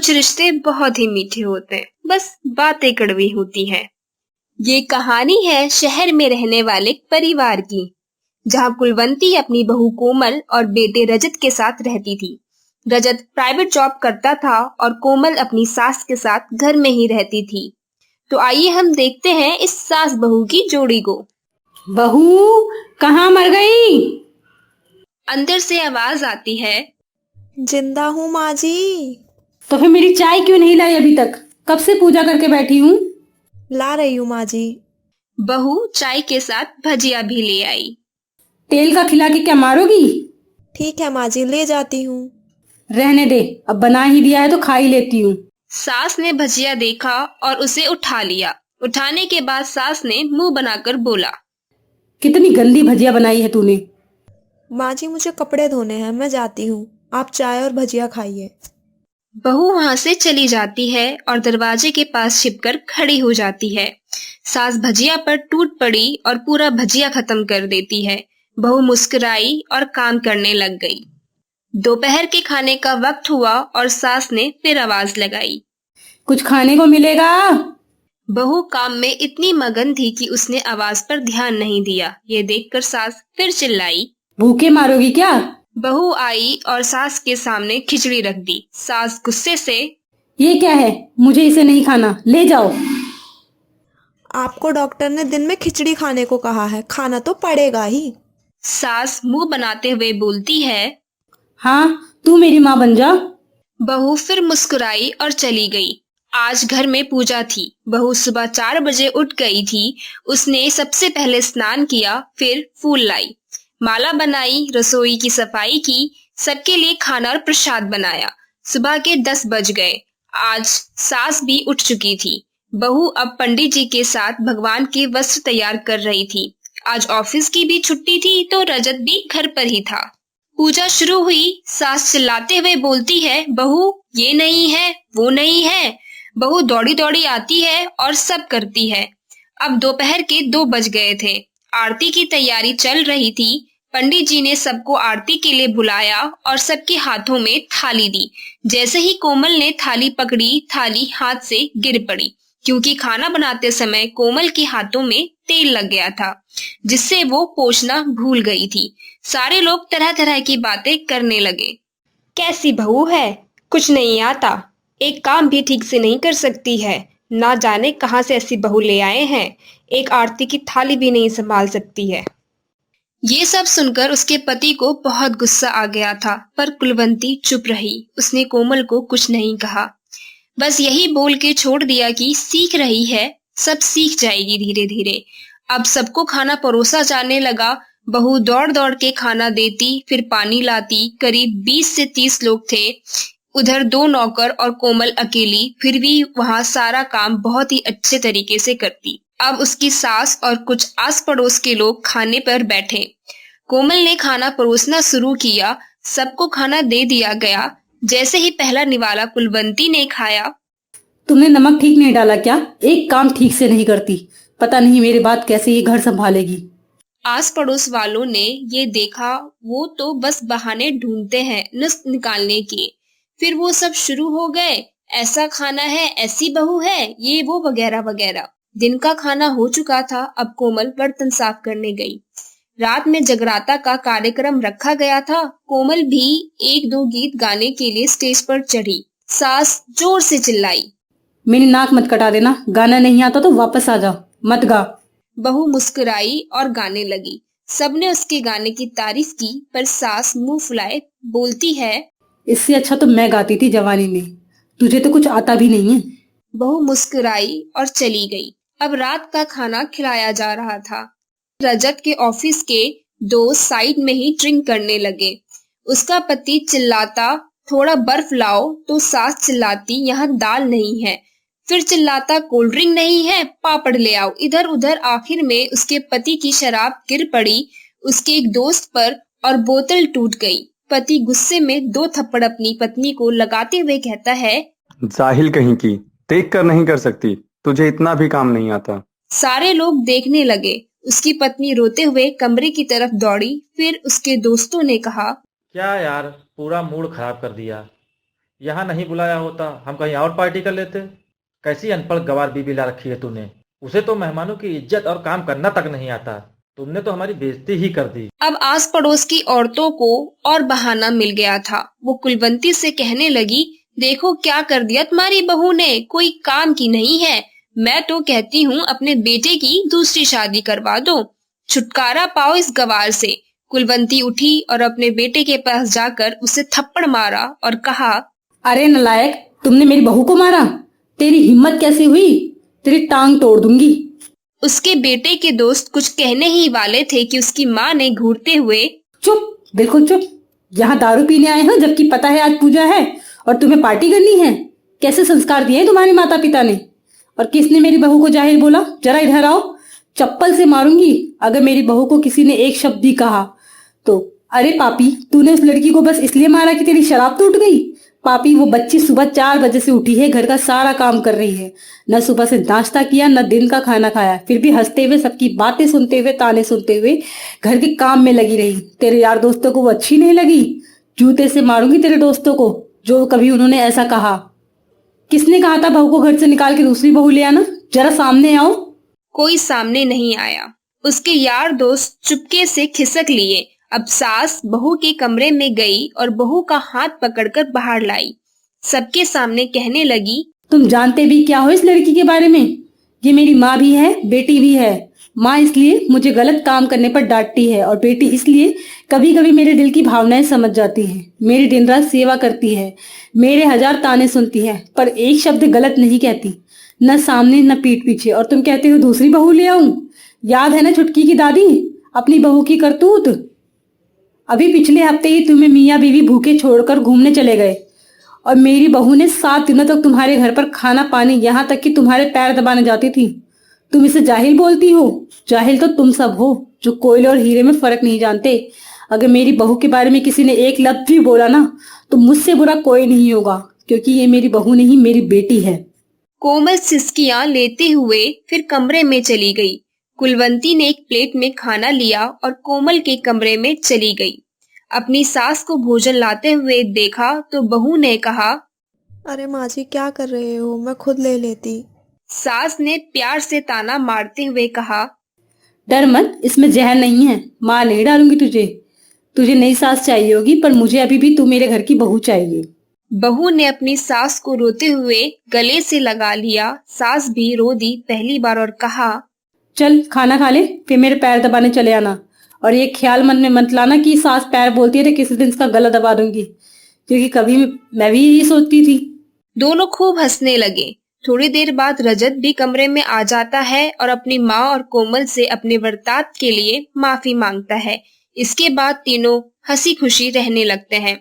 कुछ रिश्ते बहुत ही मीठे होते हैं, बस बातें कड़वी होती हैं। ये कहानी है शहर में रहने वाले परिवार की, जहाँ कुलवंती अपनी बहू कोमल और बेटे रजत के साथ रहती थी। रजत प्राइवेट जॉब करता था और कोमल अपनी सास के साथ घर में ही रहती थी। तो आइए हम देखते हैं इस सास बहू की जोड़ी को। बहू कहाँ मर गई? अंदर से आवाज आती है, जिंदा हूँ माँ जी। तो फिर मेरी चाय क्यों नहीं लाई अभी तक? कब से पूजा करके बैठी हूँ। ला रही हूँ माँ जी। बहू चाय के साथ भजिया भी ले आई। तेल का खिला के क्या मारोगी? ठीक है माँ जी, ले जाती हूँ। रहने दे, अब बना ही दिया है तो खा ही लेती हूँ। सास ने भजिया देखा और उसे उठा लिया। उठाने के बाद सास ने मुंह बनाकर बोला, कितनी गंदी भजिया बनाई है तूने। माँ जी मुझे कपड़े धोने हैं, मैं जाती हूँ। आप चाय और भजिया खाइए। बहू वहां से चली जाती है और दरवाजे के पास छिपकर खड़ी हो जाती है। सास भजिया पर टूट पड़ी और पूरा भजिया खत्म कर देती है। बहू मुस्कुराई और काम करने लग गई। दोपहर के खाने का वक्त हुआ और सास ने फिर आवाज लगाई। कुछ खाने को मिलेगा? बहू काम में इतनी मगन थी कि उसने आवाज पर ध्यान नहीं दिया। ये देखकर सास फिर चिल्लाई। भूखे मारोगी क्या? बहू आई और सास के सामने खिचड़ी रख दी। सास गुस्से से, ये क्या है? मुझे इसे नहीं खाना, ले जाओ। आपको डॉक्टर ने दिन में खिचड़ी खाने को कहा है, खाना तो पड़ेगा ही। सास मुंह बनाते हुए बोलती है। हाँ, तू मेरी माँ बन जा। बहू फिर मुस्कुराई और चली गई। आज घर में पूजा थी। बहू सुबह 4 बजे उठ गई थी। उसने सबसे पहले स्नान किया, फिर फूल लाई, माला बनाई, रसोई की सफाई की, सबके लिए खाना और प्रसाद बनाया। सुबह के 10 बज गए। आज सास भी उठ चुकी थी। बहू अब पंडित जी के साथ भगवान के वस्त्र तैयार कर रही थी। आज ऑफिस की भी छुट्टी थी तो रजत भी घर पर ही था। पूजा शुरू हुई। सास चिल्लाते हुए बोलती है, बहू ये नहीं है, वो नहीं है। बहू दौड़ी दौड़ी आती है और सब करती है। अब दोपहर के 2 बज गए थे। आरती की तैयारी चल रही थी। पंडित जी ने सबको आरती के लिए बुलाया और सबके हाथों में थाली दी। जैसे ही कोमल ने थाली पकड़ी, थाली हाथ से गिर पड़ी, क्योंकि खाना बनाते समय कोमल के हाथों में तेल लग गया था, जिससे वो पोंछना भूल गई थी। सारे लोग तरह तरह की बातें करने लगे। कैसी बहू है, कुछ नहीं आता, एक काम भी ठीक से नहीं कर सकती है, ना जाने कहाँ से ऐसी बहू ले आए हैं, एक आरती की थाली भी नहीं संभाल सकती है। ये सब सुनकर उसके पति को बहुत गुस्सा आ गया था, पर कुलवंती चुप रही। उसने कोमल को कुछ नहीं कहा, बस यही बोल के छोड़ दिया कि सीख रही है, सब सीख जाएगी धीरे धीरे। अब सबको खाना परोसा जाने लगा। बहू दौड़ दौड़ के खाना देती, फिर पानी लाती। करीब 20 से 30 लोग थे। उधर 2 नौकर और कोमल अकेली, फिर भी वहाँ सारा काम बहुत ही अच्छे तरीके से करती। अब उसकी सास और कुछ आस पड़ोस के लोग खाने पर बैठे। कोमल ने खाना परोसना शुरू किया। सबको खाना दे दिया गया। जैसे ही पहला निवाला कुलवंती ने खाया। तुमने नमक ठीक नहीं डाला क्या? एक काम ठीक से नहीं करती, पता नहीं मेरे बाद कैसे ये घर संभालेगी। आस पड़ोस वालों ने ये देखा। वो तो बस बहाने ढूंढते हैं नुस्ख निकालने के। फिर वो सब शुरू हो गए, ऐसा खाना है, ऐसी बहू है, ये वो वगैरह वगैरह। दिन का खाना हो चुका था। अब कोमल बर्तन साफ करने गई। रात में जगराता का कार्यक्रम रखा गया था। कोमल भी 1-2 गीत गाने के लिए स्टेज पर चढ़ी। सास जोर से चिल्लाई, मेरी नाक मत कटा देना, गाना नहीं आता तो वापस आ जा, मत गा। बहू मुस्कुराई और गाने लगी। सबने उसके गाने की तारीफ की, पर सास मुंह फुलाए बोलती है, इससे अच्छा तो मैं गाती थी जवानी में, तुझे तो कुछ आता भी नहीं है। बहू मुस्कुराई और चली गई। अब रात का खाना खिलाया जा रहा था। रजत के ऑफिस के दोस्त साइड में ही ड्रिंक करने लगे। उसका पति चिल्लाता, थोड़ा बर्फ लाओ, तो सास चिल्लाती, यहाँ दाल नहीं है। फिर चिल्लाता, कोल्ड ड्रिंक नहीं है, पापड़ ले आओ। इधर उधर आखिर में उसके पति की शराब गिर पड़ी उसके एक दोस्त पर और बोतल टूट गई। पति गुस्से में 2 थप्पड़ अपनी पत्नी को लगाते हुए कहता है, जाहिल कहीं की, देख कर नहीं कर सकती, तुझे इतना भी काम नहीं आता। सारे लोग देखने लगे। उसकी पत्नी रोते हुए कमरे की तरफ दौड़ी। फिर उसके दोस्तों ने कहा, क्या यार, पूरा मूड खराब कर दिया। यहाँ नहीं बुलाया होता, हम कहीं और पार्टी कर लेते। कैसी अनपढ़ गवार बीबी ला रखी है तूने। उसे तो मेहमानों की इज्जत और काम करना तक नहीं आता। तुमने तो हमारी बेइज्जती ही कर दी। अब आस पड़ोस की औरतों को और बहाना मिल गया था। वो कुलवंती से कहने लगी, देखो क्या कर दिया तुम्हारी बहू ने, कोई काम की नहीं है। मैं तो कहती हूँ अपने बेटे की दूसरी शादी करवा दो, छुटकारा पाओ इस गवार से। कुलवंती उठी और अपने बेटे के पास जाकर उसे थप्पड़ मारा और कहा, अरे नलायक, तुमने मेरी बहू को मारा? तेरी हिम्मत कैसी हुई? तेरी टांग तोड़ दूंगी। उसके बेटे के दोस्त कुछ कहने ही वाले थे कि उसकी माँ ने घूरते हुए, चुप, बिल्कुल चुप। यहाँ दारू पीने आए हो जबकि पता है आज पूजा है और तुम्हें पार्टी करनी है। कैसे संस्कार दिए तुम्हारे माता पिता ने? और किसने मेरी बहू को जाहिल बोला? जरा इधर आओ, चप्पल से मारूंगी अगर मेरी बहू को किसी ने एक शब्द भी कहा तो। अरे पापी, तूने उस लड़की को बस इसलिए मारा कि तेरी शराब टूट गई? पापी, वो बच्ची सुबह 4 बजे से उठी है, घर का सारा काम कर रही है, न सुबह से नाश्ता किया न दिन का खाना खाया, फिर भी हंसते हुए, सबकी बातें सुनते हुए, ताने सुनते हुए घर के काम में लगी रही। तेरे यार दोस्तों को वो अच्छी नहीं लगी? जूते से मारूंगी तेरे दोस्तों को जो कभी उन्होंने ऐसा कहा। किसने कहा था बहू को घर से निकाल के दूसरी बहू ले आना? जरा सामने आओ। कोई सामने नहीं आया। उसके यार दोस्त चुपके से खिसक लिए। अब सास बहू के कमरे में गई और बहू का हाथ पकड़कर बाहर लाई। सबके सामने कहने लगी, तुम जानते भी क्या हो इस लड़की के बारे में? ये मेरी माँ भी है, बेटी भी है। माँ इसलिए मुझे गलत काम करने पर डांटती है और बेटी इसलिए कभी कभी मेरे दिल की भावनाएं समझ जाती है। मेरी दिन रात सेवा करती है, मेरे 1000 ताने सुनती है, पर एक शब्द गलत नहीं कहती, न सामने न पीठ पीछे। और तुम कहते हो दूसरी बहू ले आऊं? याद है ना छुटकी की दादी, अपनी बहू की करतूत? अभी पिछले हफ्ते ही तुम्हें मियाँ बीवी भूखे छोड़कर घूमने चले गए और मेरी बहू ने 7 दिनों तक तुम्हारे घर पर खाना पानी, यहाँ तक कि तुम्हारे पैर दबाने जाती थी। तुम इसे जाहिल बोलती हो? जाहिल तो तुम सब हो जो कोयले और हीरे में फर्क नहीं जानते। अगर मेरी बहू के बारे में किसी ने एक लफ्ज भी बोला ना तो मुझसे बुरा कोई नहीं होगा, क्योंकि ये मेरी बहू नहीं, मेरी बेटी है। कोमल सिसकियां लेते हुए फिर कमरे में चली गई। कुलवंती ने एक प्लेट में खाना लिया और कोमल के कमरे में चली गई। अपनी सास को भोजन लाते हुए देखा तो बहू ने कहा, अरे माँ जी क्या कर रहे हो, मैं खुद ले लेती। सास ने प्यार से ताना मारते हुए कहा, डर मत, इसमें जहर नहीं है, मार नहीं डालूंगी तुझे। तुझे नई सास चाहिए होगी, पर मुझे अभी भी तू मेरे घर की बहू चाहिए। बहू ने अपनी सास को रोते हुए गले से लगा लिया। सास भी रो दी पहली बार और कहा, चल खाना खा ले, फिर मेरे पैर दबाने चले आना। और ये ख्याल मन में मत लाना कि सास पैर बोलती है तो किसी दिन इसका गला दबा दूंगी, क्योंकि कभी मैं भी यही सोचती थी। दोनों खूब हंसने लगे। थोड़ी देर बाद रजत भी कमरे में आ जाता है और अपनी माँ और कोमल से अपने बर्ताव के लिए माफी मांगता है। इसके बाद तीनों हंसी खुशी रहने लगते हैं।